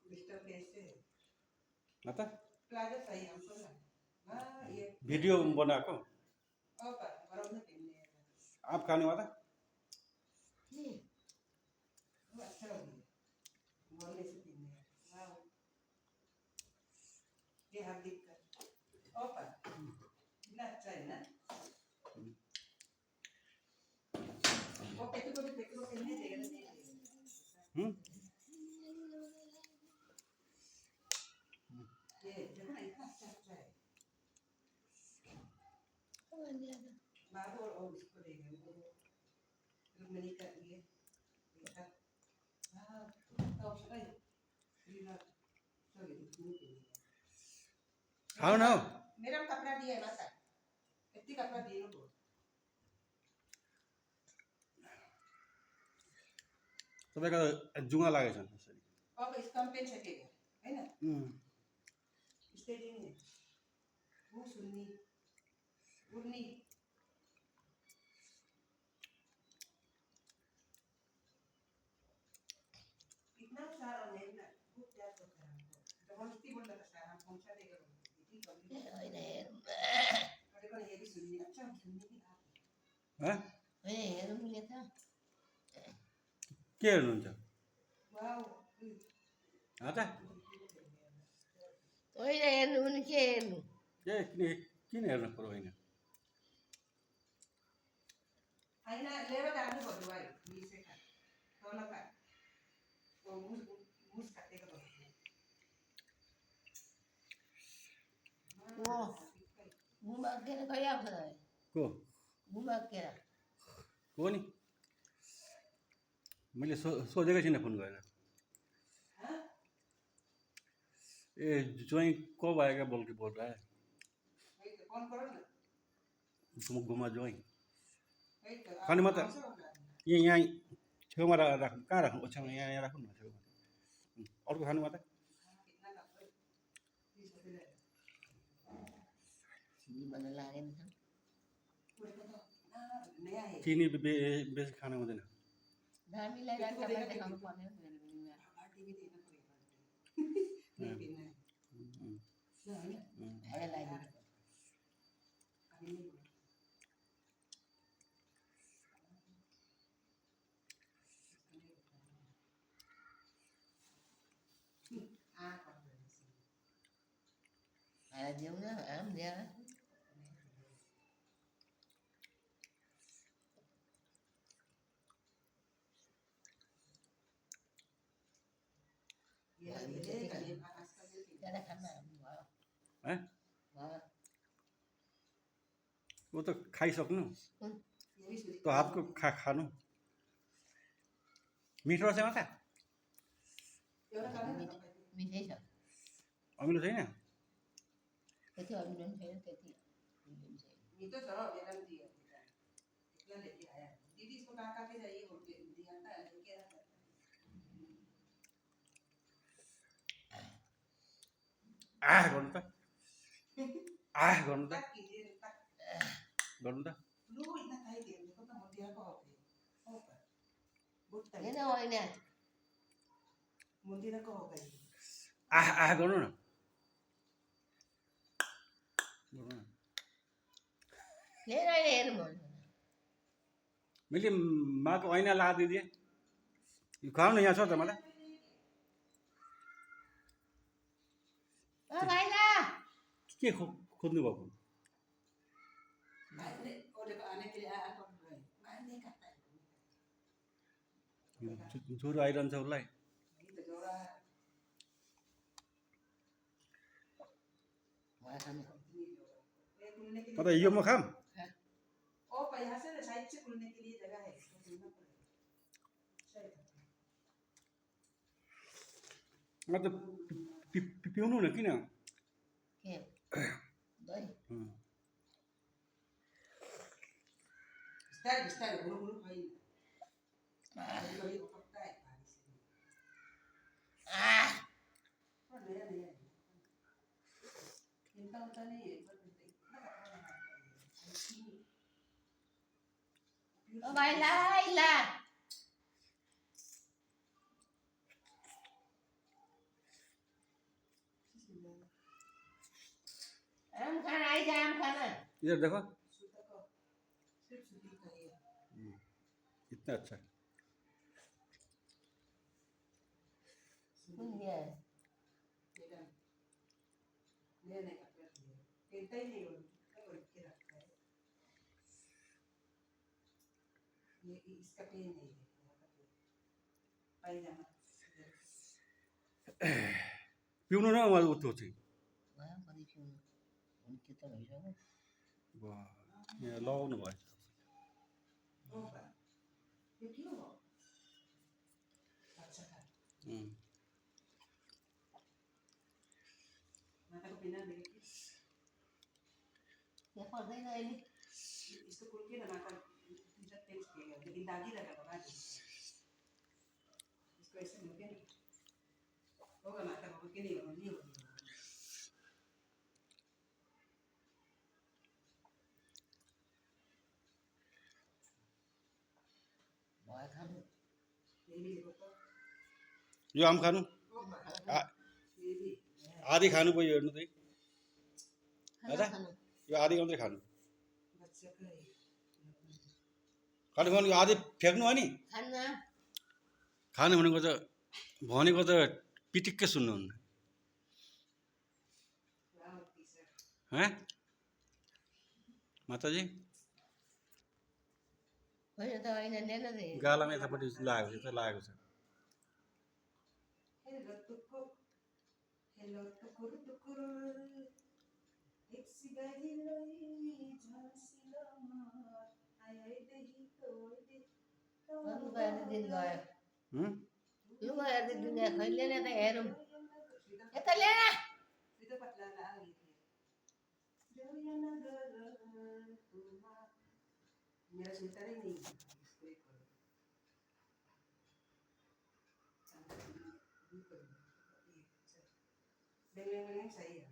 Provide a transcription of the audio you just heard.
Mister कैसे आता palazzo सही हमको ना हाँ ये वीडियो बनाएको ओ पर बराबर पहनने आप खाने वाला वो अच्छा हो गया बोलने से पहनने वाह ये हार्दिक का ओ पर कितना अच्छा है ना वो पेटू को पहनने देगा नहीं देगा ये देखो ना इतना अच्छा अच्छा है बाबू और इसको देगा वो रुक्मिणी का ये बेटा हाँ तो सही रीना सही रुक्मिणी खाओ ना मेरा कपड़ा दिया है माता इतनी कपड़ा दिए ना तपाईँको जुङ्गा लागेछ त्यसरी अब इसका पेन छकेगा है ना स्टेडियम में वो सुन्नी उन्नी इतना सारा नहीं ना बहुत प्यार करता है हमको तो हम इतनी बोल रहा था हम पहुंचा देगा इतनी कमी अरे कौन ये भी सुन्नी अच्छा सुन्नी की आप हैं हेरौँ नि त के हेर्नुहुन्छ वाओ आता होइन हेर्नु पनि के हेर्नु किन हेर्नु पर्यो होइन आइना लेवा डालने को दुआई ये से का तो ना का वो मुस काटे का ओ घुमाकेर खै आउँछ त को घुमाकेर को नि मैले सोधेकै छैन फोन गरेर हाँ ए ज्वाइँ कब आएगा बोल के बोल रहा है वही तो कौन करो ना घुमा ज्वाइँ वही तो खाने मात्र यहाँ छेउमा राख्नु कहाँ राख्नु ओछ्याउमा यहाँ राख्नु न छेउमा अर्को खानु मात्र कितना लगता है 30 रुपए जीवन लागेन त नया है चिनी बेसी खानु हुँदैन हामीलाई राख्दा देखाउनु पर्ने हो मेरो पनि पार्टी भी देना पड़ेगा नहीं पीना है ना है ना भाडा लाग्यो अभी नहीं बोला भाडा देऊ न आम दिएर त्यहाँ खाना भयो हैं भयो वो तो खाइसक्नु तो हातको खानु मिठो रहेछ माता मिठै छ अमिलो छैन त्यति अमिलो पनि छैन त्यति मिठो पनि छैन ये तो चलो मेरा दिया इतना लेके आया दीदी इसको कहाँ के जाइए बोल के दिया था लेके आया था गर्नु त गर्नु त तक कीजिए तक गर्नु त लो इतना खाई दे देखो तो मुंडिया को हो गया ऊपर बहुत हेर टाइम होइन मुंडिया को हो गई गर्नु न हेर होइन हेर्नु भन्नु मैले माको ऐना लगाइदिएँ यो खानु यहाँ छ त मलाई ओ भाइला के खोज्नु भएको भाई ने और देखो आने के लिए आया कौन है भाई नहीं करता है ज्वरो आइरहन्छ उसलाई ये तो जोड़ा है भयो खानु ये खुलने के म त यो म खाम ओ पर यहाँ से साइड से खुलने के लिए जगह है इसको खुलना पड़ेगा सही म त पिउनु न किन के दही स्टाइल गुरु गुरु भाई कभी पकता है पानी से और नया नया इनका होता नहीं है पर ओ भाइला इधर देखो सूता को सिर्फ सूती का ही है। कितना अच्छा है। Punya. मेरा नए कपड़े लिए पहनता ही नहीं वो तो बोल के रखता है। ये इसका पेन नहीं है पायजामा पिउनु न मलाई उठ्यो चाहिँ Wah, kali sini. Ini kita nggak bisa kan? वाह यहाँ लगाउनु भएछ होगा ये क्यों हो अच्छा था माता को बिना देखे Ya पर्दैन अहिले इसको खोल के ना माता टी-शर्ट पेंट किया लेकिन दागी लगा बाबा इसको ऐसे मुड़ के होगा माता को के नहीं होगी भयो खानु ये भी देखो तो यो आम खानु ये भी आधी खानु पऱ्यो हेर्नु चाहिँ खानु खानु यो आधी मात्रै खानु बच्चा का है खानु खानु यो आधी फ्याँक्नु हो नि खान्न खानु भनेको त पिटिक्कै सुन्नुहुन्न वाह टी-शर्ट हैं माताजी होइन त होइन ल्याउन दे गालामा यतापट्टि लागेको छ हेलो तुकुर एक सिगारी लई झाँसीमा आए दही तोडे लुगा हेर्ने दिन गयो हुँ? लुगा हेर्ने दिन गयो खै ल्याउन त हेरौँ यता ल्याउन itu patla lagi Jaya Nagara मेरा सुनता ही नहीं इसको एक बेंगले में सही है